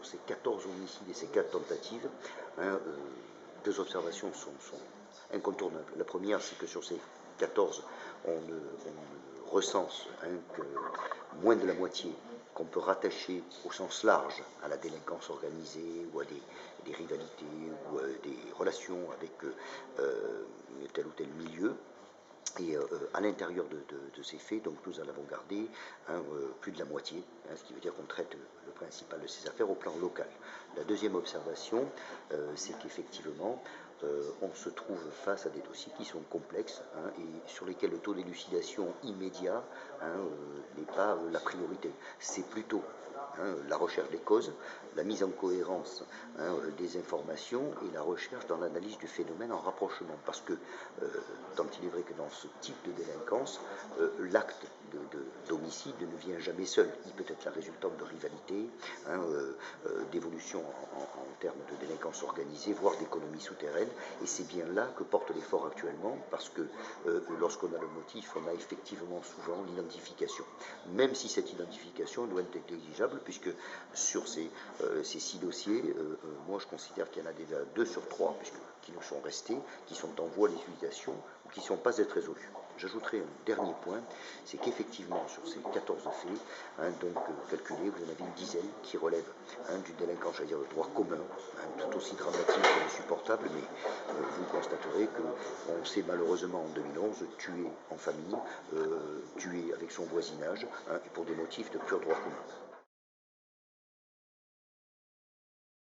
sur ces 14 homicides et ces 4 tentatives, hein, deux observations sont incontournables. La première, c'est que sur ces 14, on recense que moins de la moitié qu'on peut rattacher au sens large à la délinquance organisée ou à des rivalités ou à des relations avec tel ou tel milieu. Et à l'intérieur de ces faits, donc nous en avons gardé plus de la moitié, ce qui veut dire qu'on traite le principal de ces affaires au plan local. La deuxième observation, c'est qu'effectivement, on se trouve face à des dossiers qui sont complexes et sur lesquels le taux d'élucidation immédiat n'est pas la priorité. C'est plutôt la recherche des causes, la mise en cohérence des informations et la recherche dans l'analyse du phénomène en rapprochement. Parce que, tant il est vrai que dans ce type de délinquance, l'acte d'homicide ne vient jamais seul. Il peut être la résultante de rivalité, d'évolution en termes de délinquance organisée, voire d'économie souterraine. Et c'est bien là que porte l'effort actuellement, parce que lorsqu'on a le motif, on a effectivement souvent l'identification. Même si cette identification doit être négligeable, puisque sur ces 6 dossiers, moi je considère qu'il y en a déjà 2 sur 3 qui nous sont restés, qui sont en voie d'élucidation ou qui ne sont pas être résolus. J'ajouterai un dernier point, c'est qu'effectivement sur ces 14 faits, donc calculés, vous en avez une dizaine qui relèvent d'une délinquance, j'allais dire de droit commun, tout aussi dramatique qu'insupportable, mais vous constaterez qu'on s'est malheureusement en 2011 tué en famille, tué avec son voisinage, et pour des motifs de pur droit commun.